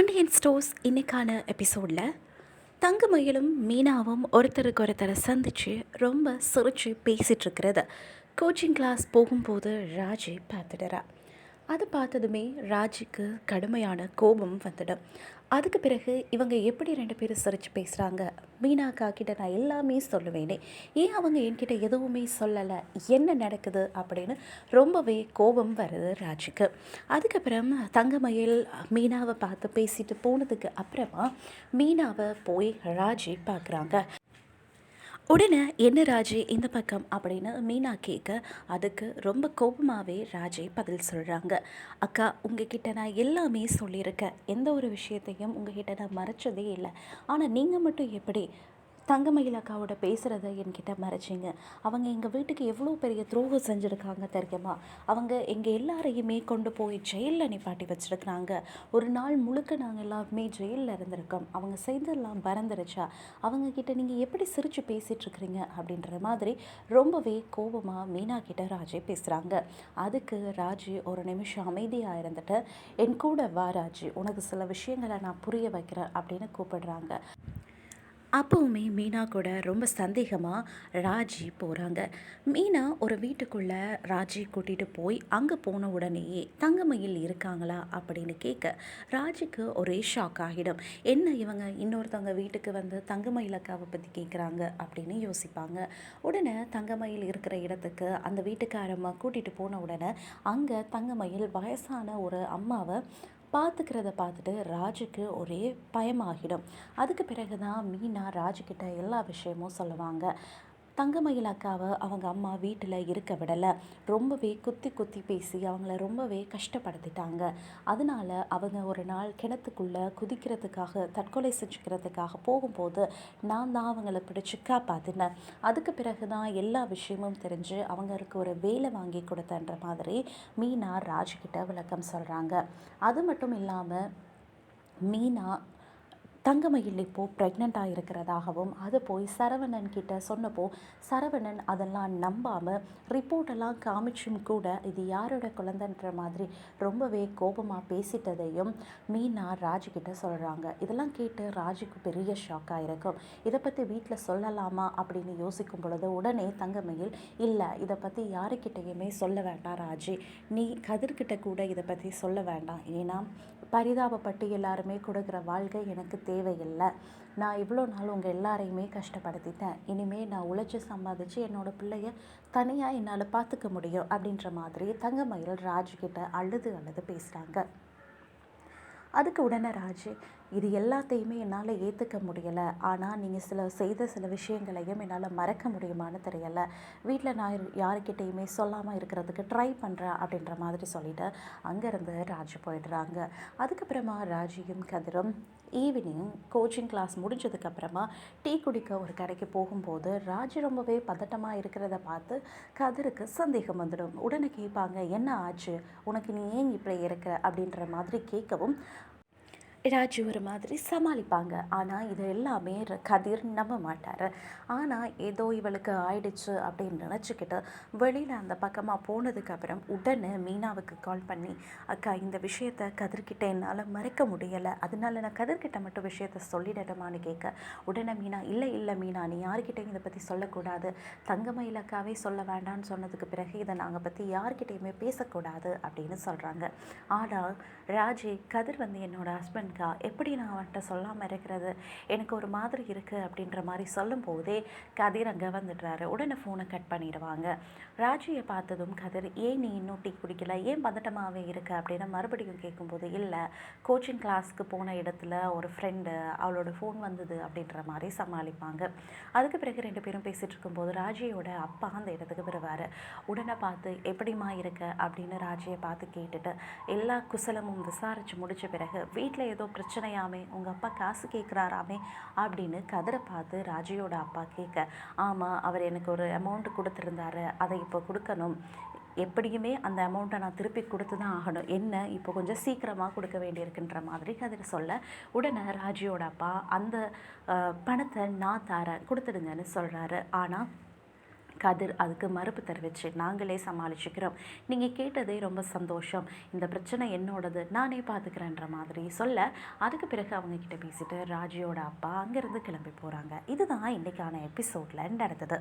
Pandian stores இன்னைக்கான எபிசோடில் தங்கமயிலும் மீனாவும் ஒருத்தருக்கு ஒருத்தரை சந்தித்து ரொம்ப சிரித்து பேசிகிட்டு இருக்கிறத கோச்சிங் கிளாஸ் போகும்போது ராஜி பார்த்துடுறா. அது பார்த்ததுமே ராஜிக்கு கடுமையான கோபம் வந்துடும். அதுக்கு பிறகு இவங்க எப்படி ரெண்டு பேரும் சிரித்து பேசுகிறாங்க, மீனாக்கா கிட்ட நான் எல்லாமே சொல்லுவேனே, ஏன் அவங்க என்கிட்ட எதுவுமே சொல்லலை, என்ன நடக்குது அப்படின்னு ரொம்பவே கோபம் வருது ராஜிக்கு. அதுக்கப்புறம் தங்கமயில் மீனாவை பார்த்து பேசிட்டு போனதுக்கு அப்புறமா மீனாவை போய் ராஜி பார்க்குறாங்க. உடனே என்ன ராஜி இந்த பக்கம் அப்படின்னு மீனா கேட்க, அதுக்கு ரொம்ப கோபமாகவே ராஜி பதில் சொல்கிறாங்க. அக்கா, உங்ககிட்ட நான் எல்லாமே சொல்லியிருக்கேன், எந்த ஒரு விஷயத்தையும் உங்ககிட்ட நான் மறைச்சதே இல்லை. ஆனால் நீங்கள் மட்டும் எப்படி தங்கமயில் அக்காவோட பேசுகிறத என்கிட்ட மறைச்சிங்க? அவங்க எங்கள் வீட்டுக்கு எவ்வளோ பெரிய துரோகம் செஞ்சுருக்காங்க தெரியுமா? அவங்க எங்கள் எல்லாரையுமே கொண்டு போய் ஜெயிலில் நிப்பாட்டி வச்சுருக்குறாங்க. ஒரு நாள் முழுக்க நாங்கள் எல்லாருமே ஜெயிலில் இருந்திருக்கோம். அவங்க செய்தெல்லாம் பறந்துருச்சா? அவங்கக்கிட்ட நீங்கள் எப்படி சிரித்து பேசிகிட்ருக்குறீங்க அப்படின்ற மாதிரி ரொம்பவே கோபமாக மீனா கிட்ட ராஜி பேசுகிறாங்க. அதுக்கு ராஜி ஒரு நிமிஷம் அமைதியாக இருந்துட்டு, என் கூட வா ராஜி, உனக்கு சில விஷயங்களை நான் புரிய வைக்கிறேன் அப்படின்னு கூப்பிடுறாங்க. அப்போவுமே மீனா கூட ரொம்ப சந்தேகமாக ராஜி போகிறாங்க. மீனா ஒரு வீட்டுக்குள்ளே ராஜி கூட்டிகிட்டு போய் அங்கே போன உடனேயே தங்கமயில் இருக்காங்களா அப்படின்னு கேட்க, ராஜிக்கு ஒரே ஷாக் ஆகிடும். என்ன இவங்க இன்னொருத்தவங்க வீட்டுக்கு வந்து தங்கமயில் அக்காவை பற்றி கேட்குறாங்க அப்படின்னு யோசிப்பாங்க. உடனே தங்கமயில் இருக்கிற இடத்துக்கு அந்த வீட்டுக்காரம்மா கூட்டிகிட்டு போன உடனே அங்கே தங்கமயில் வயசான ஒரு அம்மாவை பார்த்துக்கிறத பார்த்துட்டு ராஜுக்கு ஒரே பயமாகிடும். அதுக்கு பிறகு தான் மீனா ராஜுக்கிட்ட எல்லா விஷயமும் சொல்லுவாங்க. தங்கமயில் அக்காவை அவங்க அம்மா வீட்டில் இருக்க விடலை, ரொம்பவே குத்தி குத்தி பேசி அவங்கள ரொம்பவே கஷ்டப்படுத்திட்டாங்க. அதனால அவங்க ஒரு நாள் கிணத்துக்குள்ளே குதிக்கிறதுக்காக தற்கொலை செஞ்சுக்கிறதுக்காக போகும்போது நான் தான் அவங்கள பிடிச்சி காப்பாற்றினேன். அதுக்கு பிறகு தான் எல்லா விஷயமும் தெரிஞ்சு அவங்களுக்கு ஒரு வேலை வாங்கி கொடுத்தன்ற மாதிரி மீனா ராஜுக்கிட்ட விளக்கம் சொல்கிறாங்க. அது மட்டும் இல்லாமல் மீனா தங்கமயில் இப்போது ப்ரெக்னெண்ட்டாக இருக்கிறதாகவும் அது போய் சரவணன் கிட்ட சொன்னப்போ சரவணன் அதெல்லாம் நம்பாமல் ரிப்போர்ட்டெல்லாம் காமிச்சும் கூட இது யாரோட குழந்தைன்ற மாதிரி ரொம்பவே கோபமாக பேசிட்டதையும் மீனா ராஜுக்கிட்ட சொல்கிறாங்க. இதெல்லாம் கேட்டு ராஜுக்கு பெரிய ஷாக்காக இருக்கும். இதை பற்றி வீட்டில் சொல்லலாமா அப்படின்னு யோசிக்கும் பொழுது உடனே தங்கமயில், இல்லை, இதை பற்றி யாருக்கிட்டையுமே சொல்ல வேண்டாம் ராஜி, நீ கதிர்கிட்ட கூட இதை பற்றி சொல்ல வேண்டாம். ஏன்னா பரிதாபப்பட்டு எல்லாருமே கொடுக்குற வாழ்க்கை எனக்கு தேவையில்லை. நான் இவ்வளோ நாள் உங்கள் எல்லாரையுமே கஷ்டப்படுத்திட்டேன். இனிமேல் நான் உழைச்சி சம்பாதிச்சு என்னோடய பிள்ளைய தனியாக என்னால் பார்த்துக்க முடியும் அப்படின்ற மாதிரி தங்கமயில் ராஜுக்கிட்ட அழுது அழுது பேசுகிறாங்க. அதுக்கு உடனே ராஜு, இது எல்லாத்தையுமே என்னால் ஏற்றுக்க முடியலை, ஆனால் நீங்கள் செய்த சில விஷயங்களையும் என்னால் மறக்க முடியுமான்னு தெரியலை. வீட்டில் நான் யாருக்கிட்டேயுமே சொல்லாமல் இருக்கிறதுக்கு ட்ரை பண்ணுறேன் அப்படின்ற மாதிரி சொல்லிவிட்டு அங்கேருந்து ராஜு போயிடுறாங்க. அதுக்கப்புறமா ராஜியும் கதிரும் ஈவினிங் கோச்சிங் கிளாஸ் முடிஞ்சதுக்கப்புறமா டீ குடிக்க ஒரு கடைக்கு போகும்போது ராஜு ரொம்பவே பதட்டமாக இருக்கிறத பார்த்து கதிருக்கு சந்தேகம் வந்துடும். உடனே கேட்பாங்க, என்ன ஆச்சு உனக்கு, நீ ஏன் இப்படி இருக்கிற அப்படின்ற மாதிரி கேட்கவும் ராஜு ஒரு மாதிரி சமாளிப்பாங்க. ஆனால் இது எல்லாமே கதிர் நம்ப மாட்டார். ஆனால் ஏதோ இவளுக்கு ஆயிடுச்சு அப்படின்னு நினச்சிக்கிட்டு வெளியில் அந்த பக்கமாக போனதுக்கப்புறம் உடனே மீனாவுக்கு கால் பண்ணி, அக்கா, இந்த விஷயத்த கதிர்கிட்ட என்னால் மறைக்க முடியலை, அதனால நான் கதிர்கிட்ட மட்டும் விஷயத்த சொல்லிடட்டுமான்னு கேட்க, உடனே மீனா, இல்லை இல்லை மீனா, நீ யார்கிட்டையும் இதை பற்றி சொல்லக்கூடாது, தங்கமயில் அக்காவே சொல்ல வேண்டான்னு சொன்னதுக்கு பிறகு இதை நாங்கள் பற்றி யார்கிட்டையுமே பேசக்கூடாது அப்படின்னு சொல்கிறாங்க. ஆனால் ராஜி, கதிர் வந்து என்னோட ஹஸ்பண்ட் எப்படி நான் அவன்கிட்ட சொல்லாமல் இருக்கிறது, எனக்கு ஒரு மாதிரி இருக்குது அப்படின்ற மாதிரி சொல்லும் போதே கதிர் அங்கே வந்துடுறாரு. உடனே ஃபோனை கட் பண்ணிடுவாங்க. ராஜியை பார்த்ததும் கதிர், ஏன் நீ இன்னும் டீ குடிக்கல, ஏன் பதட்டமாகவே இருக்கு அப்படின்னு மறுபடியும் கேட்கும்போது, இல்லை, கோச்சிங் கிளாஸ்க்கு போன இடத்துல ஒரு ஃப்ரெண்டு, அவளோட ஃபோன் வந்தது அப்படின்ற மாதிரி சமாளிப்பாங்க. அதுக்கு பிறகு ரெண்டு பேரும் பேசிகிட்டு இருக்கும்போது ராஜியோட அப்பா அந்த இடத்துக்கு வருவார். உடனே பார்த்து, எப்படிமா இருக்க அப்படின்னு ராஜியை பார்த்து கேட்டுட்டு எல்லா குசலமும் விசாரித்து முடித்த பிறகு, வீட்டில் ஏதோ பிரச்சனையாமே, உங்கள் அப்பா காசு கேட்குறாராமே அப்படின்னு கதிரை பார்த்து ராஜியோட அப்பா கேட்க, ஆமாம், அவர் எனக்கு ஒரு அமௌண்ட்டு கொடுத்துருந்தாரு, அதை இப்போ கொடுக்கணும், எப்படியுமே அந்த அமௌண்ட்டை நான் திருப்பி கொடுத்து தான் ஆகணும், என்ன இப்போ கொஞ்சம் சீக்கிரமாக கொடுக்க வேண்டியிருக்குன்ற மாதிரி கதிரை சொல்ல, உடனே ராஜியோட அப்பா அந்த பணத்தை நான் தரேன், கொடுத்துடுங்கன்னு சொல்கிறாரு. ஆனால் கதிர் அதுக்கு மறுப்பு தெரிவித்து நாங்களே சமாளிச்சுக்கிறோம், நீங்கள் கேட்டதே ரொம்ப சந்தோஷம், இந்த பிரச்சனை என்னோடது, நானே பார்த்துக்கிறேன்ற மாதிரி சொல்ல, அதுக்கு பிறகு அவங்கக்கிட்ட பேசிட்டு ராஜியோட அப்பா அங்கேருந்து கிளம்பி போகிறாங்க. இதுதான் இன்றைக்கான எபிசோடில் நடந்தது.